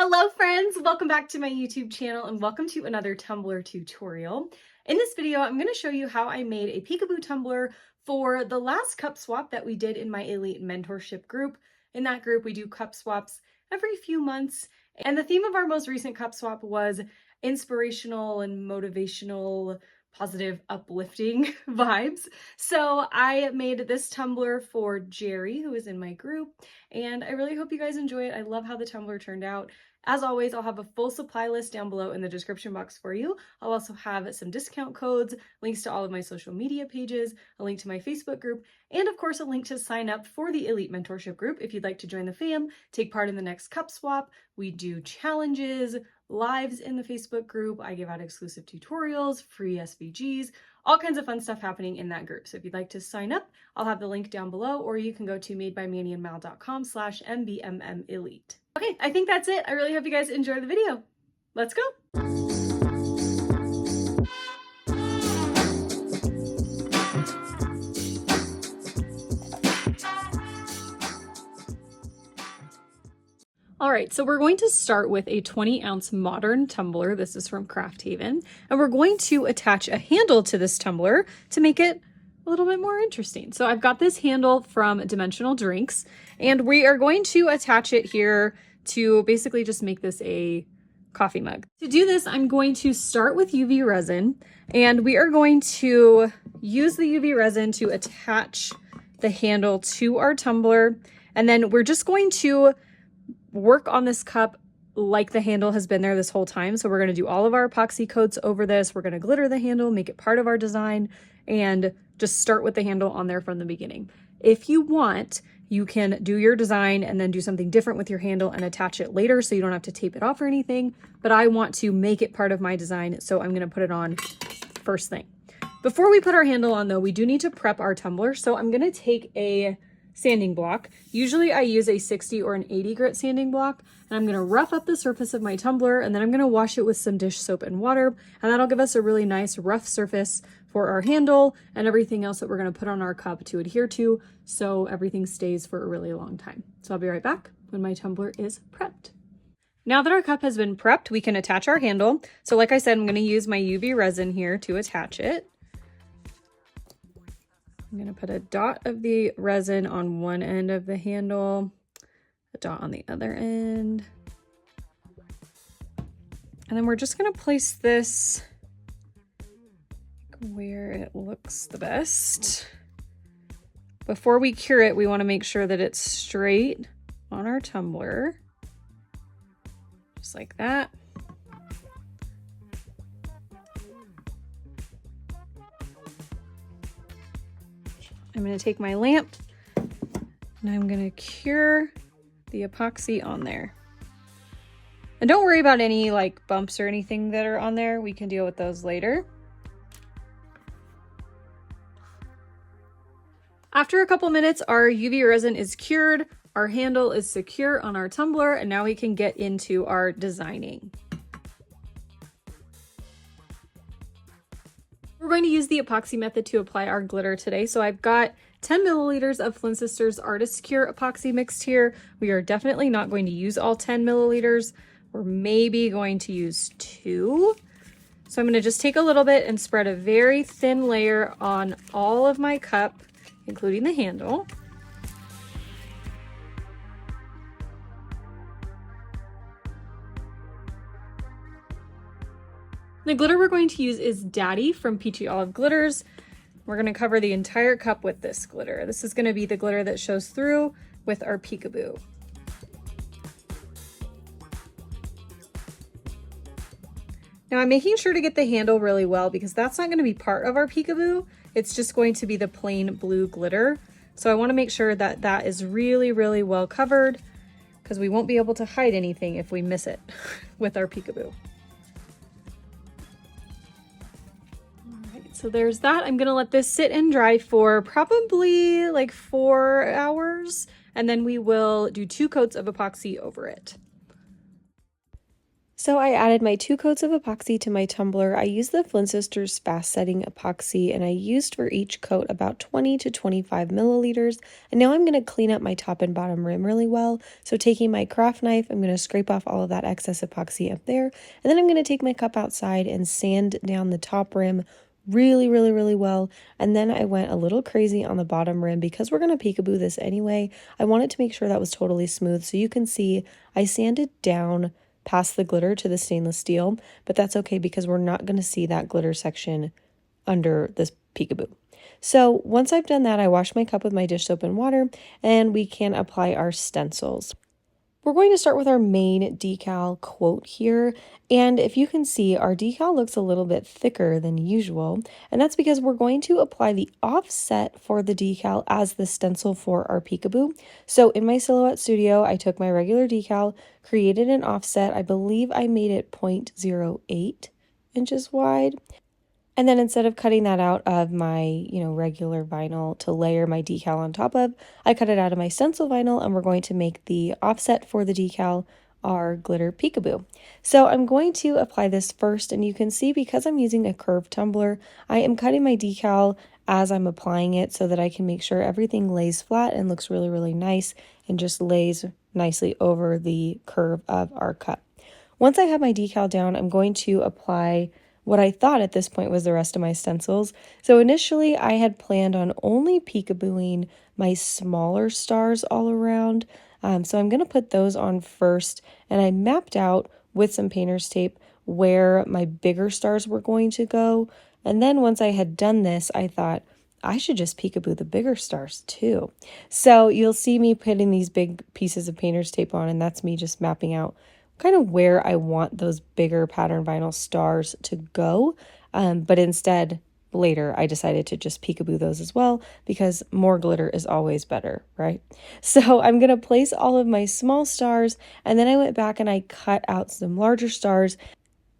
Hello friends, welcome back to my YouTube channel and welcome to another tumbler tutorial. In this video, I'm going to show you how I made a peekaboo tumbler for the last cup swap that we did in my elite mentorship group. In that group, we do cup swaps every few months, and the theme of our most recent cup swap was inspirational and motivational, positive, uplifting vibes. So I made this tumbler for Jerry, who is in my group, and I really hope you guys enjoy it. I love how the tumbler turned out. As always, I'll have a full supply list down below in the description box for you. I'll also have some discount codes, links to all of my social media pages, a link to my Facebook group, and of course a link to sign up for the Elite Mentorship group if you'd like to join the fam, take part in the next cup swap. We do challenges, lives in the Facebook group. I give out exclusive tutorials, free SVGs, all kinds of fun stuff happening in that group. So if you'd like to sign up, I'll have the link down below, or you can go to madebymannyandmal.com/mbmmelite. Okay, I think that's it. I really hope you guys enjoy the video. Let's go. All right, so we're going to start with a 20-ounce modern tumbler. This is from Craft Haven, and we're going to attach a handle to this tumbler to make it a little bit more interesting. So I've got this handle from Dimensional Drinks, and we are going to attach it here to basically just make this a coffee mug. To do this, I'm going to start with UV resin, and we are going to use the UV resin to attach the handle to our tumbler, and then we're just going to work on this cup like the handle has been there this whole time. So we're going to do all of our epoxy coats over this. We're going to glitter the handle, make it part of our design, and just start with the handle on there from the beginning. If you want, you can do your design and then do something different with your handle and attach it later so you don't have to tape it off or anything. But I want to make it part of my design, so I'm going to put it on first thing. Before we put our handle on though, we do need to prep our tumbler. So I'm going to take a sanding block. Usually I use a 60 or an 80 grit sanding block, and I'm going to rough up the surface of my tumbler, and then I'm going to wash it with some dish soap and water, and that'll give us a really nice rough surface for our handle and everything else that we're going to put on our cup to adhere to, so everything stays for a really long time. So I'll be right back when my tumbler is prepped. Now that our cup has been prepped, we can attach our handle. So like I said, I'm going to use my UV resin here to attach it. I'm going to put a dot of the resin on one end of the handle, a dot on the other end. And then we're just going to place this where it looks the best. Before we cure it, we want to make sure that it's straight on our tumbler, just like that. I'm going to take my lamp and I'm going to cure the epoxy on there. And don't worry about any like bumps or anything that are on there. We can deal with those later. After a couple minutes, our UV resin is cured, our handle is secure on our tumbler, and now we can get into our designing. We're going to use the epoxy method to apply our glitter today. So I've got 10 milliliters of Flynn Sisters Artist Cure epoxy mixed here. We are definitely not going to use all 10 milliliters. We're maybe going to use 2. So I'm going to just take a little bit and spread a very thin layer on all of my cup, including the handle. The glitter we're going to use is Daddy from Peachy Olive Glitters. We're going to cover the entire cup with this glitter. This is going to be the glitter that shows through with our peekaboo. Now I'm making sure to get the handle really well because that's not going to be part of our peekaboo. It's just going to be the plain blue glitter. So I want to make sure that that is really, really well covered because we won't be able to hide anything if we miss it with our peekaboo. So there's that. I'm gonna let this sit and dry for probably like 4 hours, and then we will do 2 coats of epoxy over it. So I added my 2 coats of epoxy to my tumbler. I used the Flynn Sisters fast setting epoxy, and I used for each coat about 20 to 25 milliliters. And now I'm going to clean up my top and bottom rim really well. So taking my craft knife, I'm going to scrape off all of that excess epoxy up there. And then I'm going to take my cup outside and sand down the top rim really well. And then I went a little crazy on the bottom rim because we're going to peekaboo this anyway. I wanted to make sure that was totally smooth. So you can see I sanded down past the glitter to the stainless steel, but that's okay because we're not going to see that glitter section under this peekaboo. So once I've done that, I wash my cup with my dish soap and water, and we can apply our stencils. We're going to start with our main decal quote here, and if you can see, our decal looks a little bit thicker than usual, and that's because we're going to apply the offset for the decal as the stencil for our peekaboo. So in my Silhouette Studio, I took my regular decal, created an offset. I believe I made it 0.08 inches wide. And then instead of cutting that out of my, regular vinyl to layer my decal on top of, I cut it out of my stencil vinyl, and we're going to make the offset for the decal our glitter peekaboo. So I'm going to apply this first, and you can see because I'm using a curved tumbler, I am cutting my decal as I'm applying it so that I can make sure everything lays flat and looks really nice and just lays nicely over the curve of our cup. Once I have my decal down, I'm going to apply what I thought at this point was the rest of my stencils. So initially I had planned on only peekabooing my smaller stars all around. So I'm going to put those on first, and I mapped out with some painter's tape where my bigger stars were going to go. And then once I had done this, I thought I should just peekaboo the bigger stars too. So you'll see me putting these big pieces of painter's tape on, and that's me just mapping out kind of where I want those bigger pattern vinyl stars to go. But instead, later, I decided to just peekaboo those as well because more glitter is always better, right? So I'm going to place all of my small stars, and then I went back and I cut out some larger stars,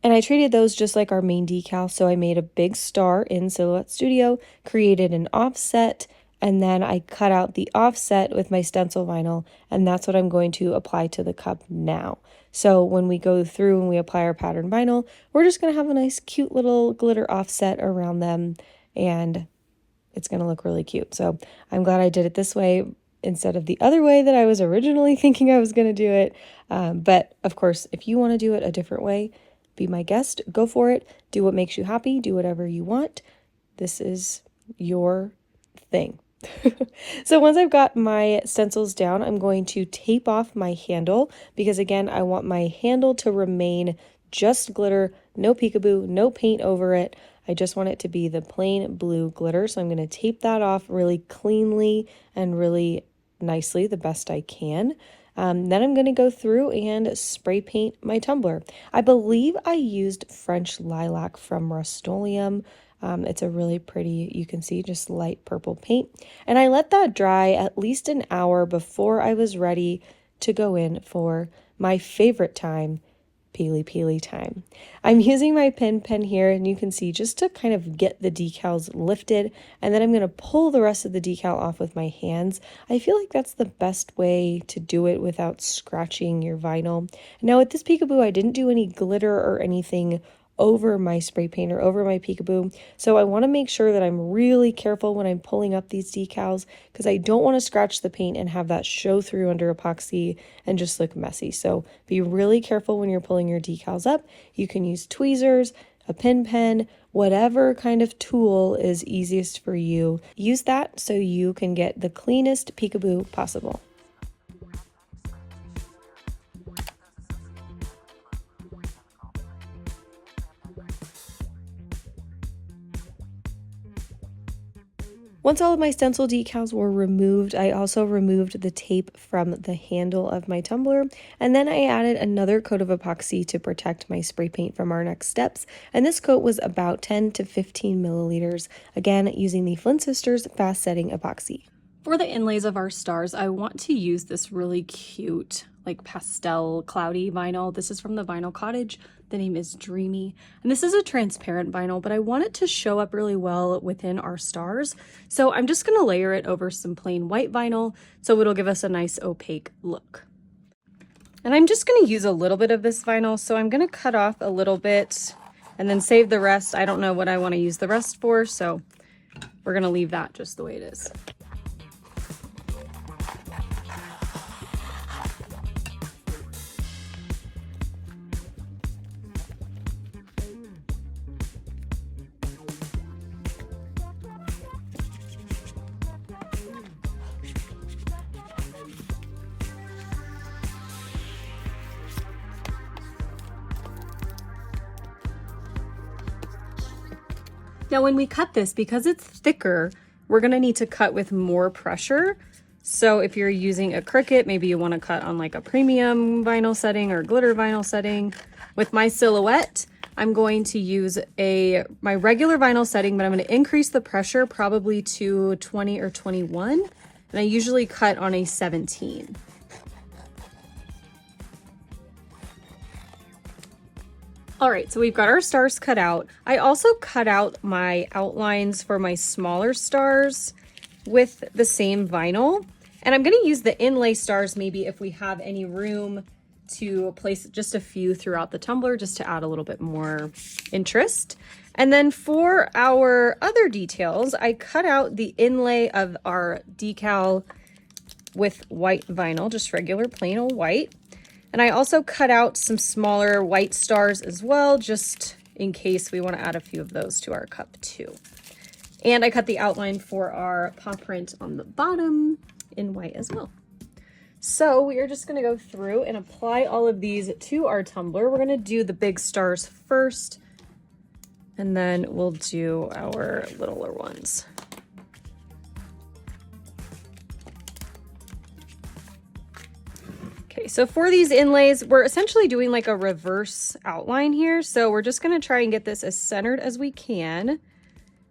and I treated those just like our main decal. So I made a big star in Silhouette Studio, created an offset, and then I cut out the offset with my stencil vinyl, and that's what I'm going to apply to the cup now. So when we go through and we apply our pattern vinyl, we're just going to have a nice cute little glitter offset around them, and it's going to look really cute. So I'm glad I did it this way instead of the other way that I was originally thinking I was going to do it. But of course, if you want to do it a different way, be my guest, go for it, do what makes you happy, do whatever you want. This is your thing. So once I've got my stencils down, I'm going to tape off my handle because again, I want my handle to remain just glitter, no peekaboo, no paint over it. I just want it to be the plain blue glitter. So I'm going to tape that off really cleanly and really nicely, the best I can. Then I'm going to go through and spray paint my tumbler. I believe I used French Lilac from Rustoleum. It's a really pretty, you can see, just light purple paint. And I let that dry at least an hour before I was ready to go in for my favorite time, peely time. I'm using my pen here, and you can see just to kind of get the decals lifted, and then I'm going to pull the rest of the decal off with my hands. I feel like that's the best way to do it without scratching your vinyl. Now with this peekaboo, I didn't do any glitter or anything over my spray paint or over my peekaboo. So I want to make sure that I'm really careful when I'm pulling up these decals because I don't want to scratch the paint and have that show through under epoxy and just look messy. So be really careful when you're pulling your decals up. You can use tweezers, a pen, whatever kind of tool is easiest for you. Use that so you can get the cleanest peekaboo possible. Once all of my stencil decals were removed, I also removed the tape from the handle of my tumbler, and then I added another coat of epoxy to protect my spray paint from our next steps, and this coat was about 10 to 15 milliliters, again using the Flynn Sisters fast setting epoxy. For the inlays of our stars, I want to use this really cute, like pastel cloudy vinyl. This is from the vinyl Cottage. The name is Dreamy. And this is a transparent vinyl, but I want it to show up really well within our stars. So I'm just gonna layer it over some plain white vinyl so it'll give us a nice opaque look. And I'm just going to use a little bit of this vinyl, so I'm going to cut off a little bit and then save the rest. I don't know what I want to use the rest for, so we're going to leave that just the way it is. Now when we cut this, because it's thicker, we're gonna need to cut with more pressure. So if you're using a Cricut, maybe you wanna cut on like a premium vinyl setting or glitter vinyl setting. With my silhouette, I'm going to use my regular vinyl setting, but I'm gonna increase the pressure probably to 20 or 21. And I usually cut on a 17. All right, so we've got our stars cut out. I also cut out my outlines for my smaller stars with the same vinyl. And I'm gonna use the inlay stars maybe if we have any room to place just a few throughout the tumbler just to add a little bit more interest. And then for our other details, I cut out the inlay of our decal with white vinyl, just regular plain old white. And I also cut out some smaller white stars as well, just in case we want to add a few of those to our cup too. And I cut the outline for our paw print on the bottom in white as well. So we are just going to go through and apply all of these to our tumbler. We're going to do the big stars first, and then we'll do our littler ones. Okay, so for these inlays, we're essentially doing like a reverse outline here. So we're just gonna try and get this as centered as we can.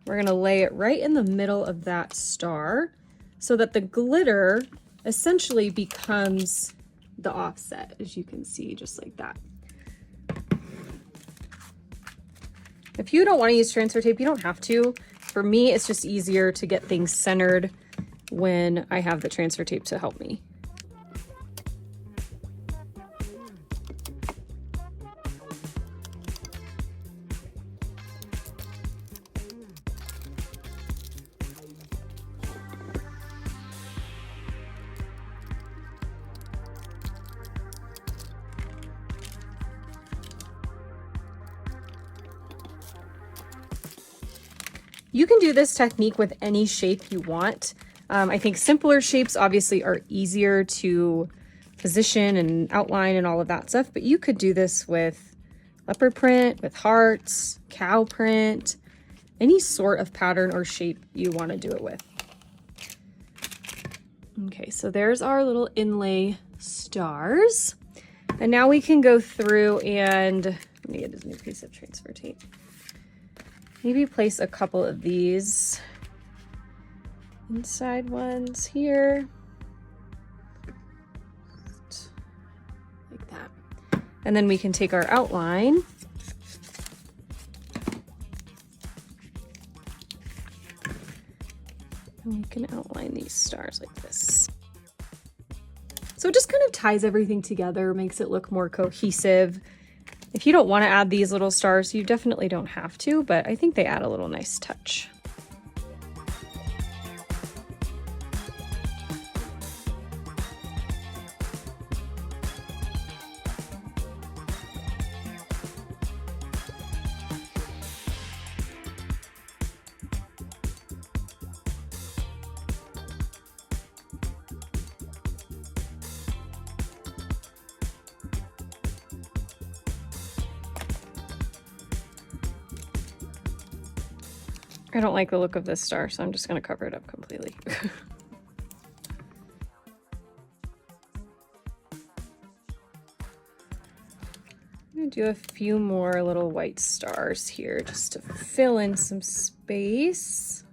We're gonna lay it right in the middle of that star so that the glitter essentially becomes the offset, as you can see, just like that. If you don't wanna use transfer tape, you don't have to. For me, it's just easier to get things centered when I have the transfer tape to help me. You can do this technique with any shape you want. I think simpler shapes obviously are easier to position and outline and all of that stuff, but you could do this with leopard print, with hearts, cow print, any sort of pattern or shape you want to do it with. Okay, so there's our little inlay stars. And now we can go through and, let me get this new piece of transfer tape. Maybe place a couple of these inside ones here. Just like that. And then we can take our outline and we can outline these stars like this. So it just kind of ties everything together, makes it look more cohesive. If you don't want to add these little stars, you definitely don't have to, but I think they add a little nice touch. I don't like the look of this star, so I'm just going to cover it up completely. I'm going to do a few more little white stars here just to fill in some space.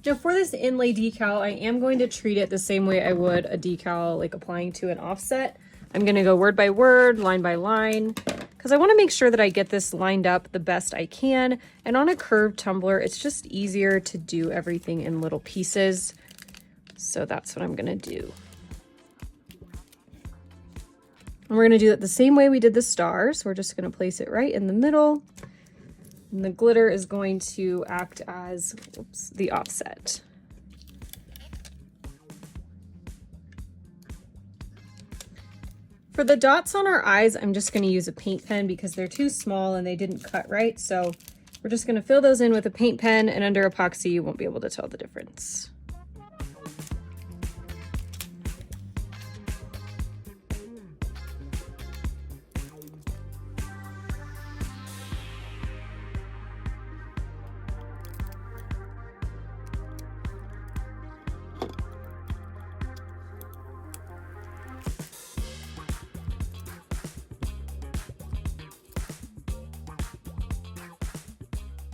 Now for this inlay decal, I am going to treat it the same way I would a decal like applying to an offset. I'm going to go word by word, line by line, because I want to make sure that I get this lined up the best I can. And on a curved tumbler, it's just easier to do everything in little pieces. So that's what I'm going to do. And we're going to do it the same way we did the stars. We're just going to place it right in the middle. And the glitter is going to act as, oops, the offset. For the dots on our eyes, I'm just going to use a paint pen because they're too small and they didn't cut right. So we're just going to fill those in with a paint pen, and under epoxy, you won't be able to tell the difference.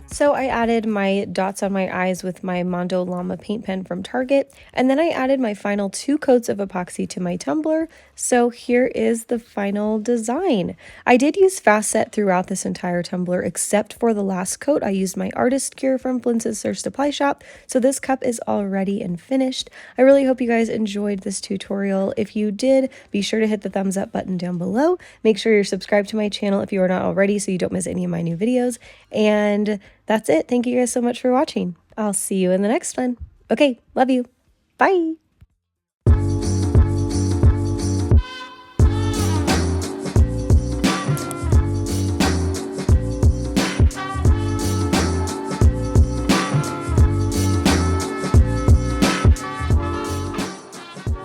So I added my dots on my eyes with my Mondo Llama paint pen from Target, and then I added my final 2 coats of epoxy to my tumbler. So here is the final design. I did use fast set throughout this entire tumbler except for the last coat. I used my artist cure from Flynn's Sister Supply Shop, so this cup is all ready and finished. I really hope you guys enjoyed this tutorial. If you did, be sure to hit the thumbs up button down below. Make sure you're subscribed to my channel if you are not already so you don't miss any of my new videos. And that's it. Thank you guys so much for watching. I'll see you in the next one. Okay, love you. Bye.